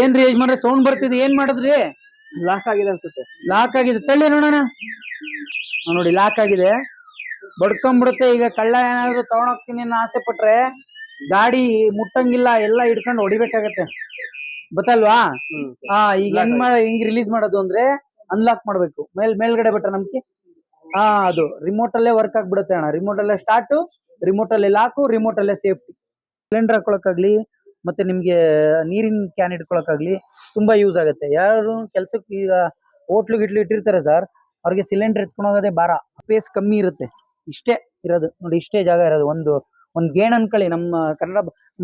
ಏನ್ರಿ ಯಜಮಾನ್ರೆ ಸೌಂಡ್ ಬರ್ತಿದೆ, ಏನ್ ಮಾಡಿದ್ರಿ? ಲಾಕ್ ಆಗಿದೆ ಅನ್ಸುತ್ತೆ. ಲಾಕ್ ಆಗಿದೆ, ತಳ್ಳಿ ನೋಡೋಣ. ನೋಡಿ ಲಾಕ್ ಆಗಿದೆ, ಬಡ್ಕೊಂಡ್ಬಿಡುತ್ತೆ. ಈಗ ಕಳ್ಳ ಏನಾದ್ರು ತಗೊಂಡೋಗ್ತೀನಿ ಅನ್ನೋ ಆಸೆ ಪಟ್ರೆ ಗಾಡಿ ಮುಟ್ಟಂಗಿಲ್ಲ, ಎಲ್ಲ ಹಿಡ್ಕೊಂಡು ಹೊಡಿಬೇಕಾಗತ್ತೆ, ಗೊತ್ತಲ್ವಾ? ಈಗ ಹೆಂಗ್ ರಿಲೀಸ್ ಮಾಡೋದು ಅಂದ್ರೆ ಅನ್ಲಾಕ್ ಮಾಡ್ಬೇಕು. ಮೇಲ್ಗಡೆ ಬಿಟ್ರೆ ನಮ್ಗೆ ಅದು ರಿಮೋಟ್ ಅಲ್ಲೇ ವರ್ಕ್ ಆಗ್ಬಿಡುತ್ತೆ ಅಣ್ಣ. ರಿಮೋಟ್ ಅಲ್ಲೇ ಸ್ಟಾರ್ಟ್, ರಿಮೋಟ್ ಅಲ್ಲೇ ಲಾಕು, ರಿಮೋಟ್ ಅಲ್ಲೇ ಸೇಫ್ಟಿ. ಸಿಲಿಂಡರ್ ಹಾಕೊಳಕ್ಕಾಗ್ಲಿ, ಮತ್ತೆ ನಿಮ್ಗೆ ನೀರಿನ ಕ್ಯಾನ್ ಇಟ್ಕೊಳಕ್ಕಾಗ್ಲಿ ತುಂಬಾ ಯೂಸ್ ಆಗುತ್ತೆ. ಯಾರು ಕೆಲ್ಸಕ್ಕೆ ಈಗ ಹೋಟ್ಲು ಗಿಟ್ಲು ಇಟ್ಟಿರ್ತಾರೆ ಸರ್, ಅವ್ರಿಗೆ ಸಿಲಿಂಡರ್ ಎತ್ಕೊಂಡು ಹೋಗೋದೇ ಭಾರ. ಸ್ಪೇಸ್ ಕಮ್ಮಿ ಇರುತ್ತೆ, ಇಷ್ಟೇ ಇರೋದು ನೋಡಿ, ಇಷ್ಟೇ ಜಾಗ ಇರೋದು. ಒಂದ್ ಗೇಣ್ ಅನ್ಕೊಳ್ಳಿ, ನಮ್ಮ ಕನ್ನಡ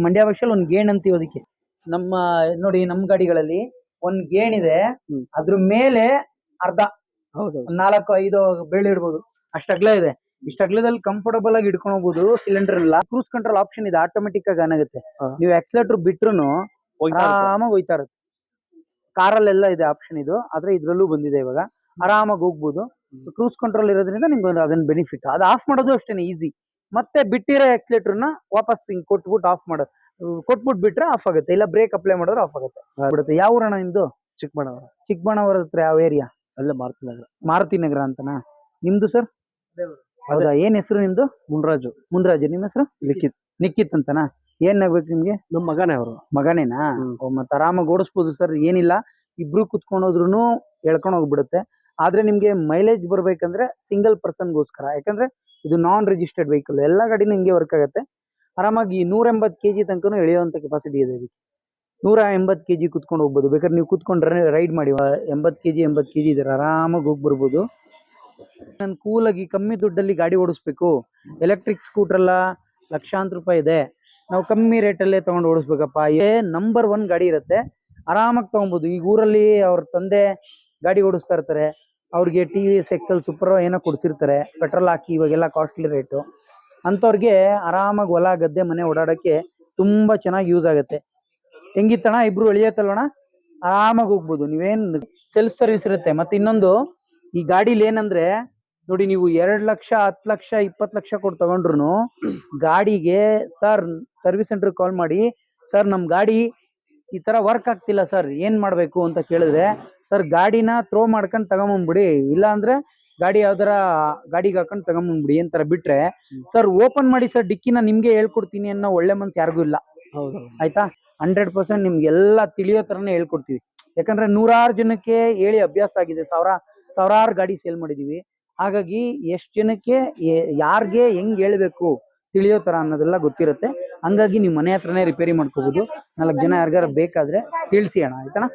ಮಂಡ್ಯ ಭಾಷೆಯಲ್ಲಿ ಒಂದ್ ಗೇಣ್ ಅಂತೀವಿ ಅದಕ್ಕೆ. ನಮ್ಮ ನೋಡಿ ನಮ್ ಗಾಡಿಗಳಲ್ಲಿ ಒಂದ್ ಗೇಣ್ ಇದೆ, ಅದ್ರ ಮೇಲೆ ಅರ್ಧ 4-5 ಬೆಳ್ಳಿ ಇಡ್ಬೋದು, ಅಷ್ಟ ಅಗಲ ಇದೆ. ಇಷ್ಟ ಅಗಲದಲ್ಲಿ ಕಂಫರ್ಟಬಲ್ ಆಗಿ ಇಟ್ಕೊಂಡು ಹೋಗ್ಬೋದು ಸಿಲಿಂಡರ್ ಎಲ್ಲ. ಕ್ರೂಸ್ ಕಂಟ್ರೋಲ್ ಆಪ್ಷನ್ ಇದೆ, ಆಟೋಮೆಟಿಕ್ ಆಗಿ ಏನಾಗುತ್ತೆ, ನೀವು ಆಕ್ಸಿಲೇಟರ್ ಬಿಟ್ರು ಆರಾಮಾಗಿ ಹೋಯ್ತಾ ಇರುತ್ತೆ. ಕಾರಲ್ಲೆಲ್ಲ ಇದೆ ಆಪ್ಷನ್ ಇದು, ಆದ್ರೆ ಇದ್ರಲ್ಲೂ ಬಂದಿದೆ. ಇವಾಗ ಆರಾಮಾಗಿ ಹೋಗ್ಬೋದು. ಕ್ರೂಸ್ ಕಂಟ್ರೋಲ್ ಇರೋದ್ರಿಂದ ನಿಮ್ಗೆ ಅದನ್ನ ಬೆನಿಫಿಟ್. ಅದು ಆಫ್ ಮಾಡೋದು ಅಷ್ಟೇನೆ ಈಸಿ. ಮತ್ತೆ ಬಿಟ್ಟಿರೋ ಆಕ್ಸಿಲೇಟರ್ನ ವಾಪಸ್ ಹಿಂಗ್ ಕೊಟ್ಬಿಟ್ಟು ಆಫ್ ಮಾಡೋದು, ಕೊಟ್ಬಿಟ್ಟು ಬಿಟ್ರೆ ಆಫ್ ಆಗುತ್ತೆ, ಇಲ್ಲ ಬ್ರೇಕ್ ಅಪ್ಲೈ ಮಾಡಿದ್ರೆ ಆಫ್ ಆಗುತ್ತೆ. ಬಿಡುತ್ತೆ. ಯಾವ ಊರಣ ನಿಮ್ದು? ಚಿಕ್ಕಬಳ್ಳಾಪುರ. ಚಿಕ್ಕಬಳ್ಳಾಪುರ ಹತ್ರ ಯಾವ ಏರಿಯಾ? ಅಲ್ಲೇ ಮಾರುತಿನಗರ. ಮಾರುತಿನಗರ ಅಂತನಾ? ನಿಮ್ದು ಸರ್? ಹೌದಾ, ಏನ್ ಹೆಸರು ನಿಮ್ದು? ಮುನ್ರಾಜು. ನಿಮ್ಮ ಹೆಸರು? ನಿಖಿತ್ ಅಂತನಾ? ಏನ್ ಆಗ್ಬೇಕು ನಿಮ್ಗೆ? ನಮ್ ಮಗನೇ ಅವರು. ಮಗನೇನಾ? ಮತ್ತೆ ಆರಾಮಾಗಿ ಓಡಿಸ್ಬೋದು ಸರ್, ಏನಿಲ್ಲ. ಇಬ್ರು ಕುತ್ಕೊಂಡೋದ್ರು ಎಳ್ಕೊಂಡು ಹೋಗ್ಬಿಡುತ್ತೆ. ಆದ್ರೆ ನಿಮ್ಗೆ ಮೈಲೇಜ್ ಬರ್ಬೇಕಂದ್ರೆ ಸಿಂಗಲ್ ಪರ್ಸನ್ಗೋಸ್ಕರ, ಯಾಕಂದ್ರೆ ಇದು ನಾನ್ ರಿಜಿಸ್ಟರ್ಡ್ ವೆಹಿಕಲ್. ಎಲ್ಲಾ ಗಾಡಿನೂ ಹಿಂಗೆ ವರ್ಕ್ ಆಗುತ್ತೆ. ಆರಾಮಾಗಿ 180 kg ತನಕನೂ ಎಳೆಯುವಂತ ಕೆಪಾಸಿಟಿ ಇದೆ ಇದಕ್ಕೆ. 180 kg ಕುತ್ಕೊಂಡು ಹೋಗ್ಬೋದು. ಬೇಕಾದ್ರೆ ನೀವು ಕುತ್ಕೊಂಡ್ರೆ ರೈಡ್ ಮಾಡಿ, 80 kg ಇದ್ರೆ ಆರಾಮಾಗಿ ಹೋಗಿ ಬರ್ಬೋದು. ನಾನು ಕೂಲಾಗಿ ಕಮ್ಮಿ ದುಡ್ಡಲ್ಲಿ ಗಾಡಿ ಓಡಿಸ್ಬೇಕು, ಎಲೆಕ್ಟ್ರಿಕ್ ಸ್ಕೂಟರ್ ಎಲ್ಲ ಲಕ್ಷಾಂತರ ರೂಪಾಯಿ ಇದೆ, ನಾವು ಕಮ್ಮಿ ರೇಟಲ್ಲೇ ತಗೊಂಡು ಓಡಿಸ್ಬೇಕಪ್ಪ, ನಂಬರ್ 1 ಗಾಡಿ ಇರುತ್ತೆ, ಆರಾಮಾಗಿ ತಗೊಬೋದು. ಈಗ ಊರಲ್ಲಿ ಅವ್ರ ತಂದೆ ಗಾಡಿ ಓಡಿಸ್ತಾ ಇರ್ತಾರೆ, ಅವ್ರಿಗೆ TVS XL ಸೂಪರ್ ಏನೋ ಕೊಡ್ಸಿರ್ತಾರೆ, ಪೆಟ್ರೋಲ್ ಹಾಕಿ ಇವಾಗೆಲ್ಲ ಕಾಸ್ಟ್ಲಿ ರೇಟು. ಅಂಥವ್ರಿಗೆ ಆರಾಮಾಗಿ ಹೊಲ ಗದ್ದೆ ಮನೆ ಓಡಾಡೋಕ್ಕೆ ತುಂಬಾ ಚೆನ್ನಾಗಿ ಯೂಸ್ ಆಗುತ್ತೆ. ಹೆಂಗಿತ್ತಣ, ಇಬ್ರು ಎಳಿಯತ್ತಲ್ವಣ, ಆರಾಮಾಗಿ ಹೋಗ್ಬೋದು. ನೀವೇನ್ ಸೆಲ್ಫ್ ಸರ್ವಿಸ್ ಇರುತ್ತೆ. ಮತ್ತೆ ಇನ್ನೊಂದು, ಈ ಗಾಡಿಲಿ ಏನಂದ್ರೆ ನೋಡಿ, ನೀವು 2 ಲಕ್ಷ 10 ಲಕ್ಷ 20 ಲಕ್ಷ ಕೊಟ್ಟು ತಗೊಂಡ್ರು ಗಾಡಿಗೆ ಸರ್ ಸರ್ವಿಸ್ ಸೆಂಟರ್ ಕಾಲ್ ಮಾಡಿ, ಸರ್ ನಮ್ ಗಾಡಿ ಈ ತರ ವರ್ಕ್ ಆಗ್ತಿಲ್ಲ ಸರ್, ಏನ್ ಮಾಡ್ಬೇಕು ಅಂತ ಕೇಳಿದ್ರೆ, ಸರ್ ಗಾಡಿನ ಥ್ರೋ ಮಾಡ್ಕೊಂಡು ತಗೊಂಬಂದ್ಬಿಡಿ, ಇಲ್ಲ ಅಂದ್ರೆ ಗಾಡಿ ಯಾವ್ದಾರ ಗಾಡಿಗೆ ಹಾಕೊಂಡು ತಗೊಂಬಂದ್ಬಿಡಿ ಅಂತಾರ ಬಿಟ್ರೆ, ಸರ್ ಓಪನ್ ಮಾಡಿ ಸರ್ ಡಿಕ್ಕಿನ ನಿಮ್ಗೆ ಹೇಳ್ಕೊಡ್ತೀನಿ ಅನ್ನೋ ಒಳ್ಳೆ ಮನ್ಸು ಯಾರಿಗೂ ಇಲ್ಲ. ಆಯ್ತಾ? 100% ನಿಮ್ಗೆಲ್ಲ ತಿಳಿಯೋ ತರನೇ ಹೇಳ್ಕೊಡ್ತೀವಿ. ಯಾಕಂದ್ರೆ 100 ಜನಕ್ಕೆ ಹೇಳಿ ಅಭ್ಯಾಸ ಆಗಿದೆ, ಸಾವಿರಾರು ಗಾಡಿ ಸೇಲ್ ಮಾಡಿದೀವಿ. ಹಾಗಾಗಿ ಎಷ್ಟು ಜನಕ್ಕೆ ಯಾರ್ಗೆ ಹೆಂಗ್ ಹೇಳ್ಬೇಕು ತಿಳಿಯೋ ತರ ಅನ್ನೋದೆಲ್ಲ ಗೊತ್ತಿರುತ್ತೆ. ಹಂಗಾಗಿ ನೀವು ಮನೆ ಹತ್ರನೇ ರಿಪೇರಿ ಮಾಡ್ಕೋಬಹುದು. 4 ಜನ ಯಾರಿಗಾರ ಬೇಕಾದ್ರೆ ತಿಳಿಸಿ ಅಣ್ಣ, ಆಯ್ತಣ್ಣ?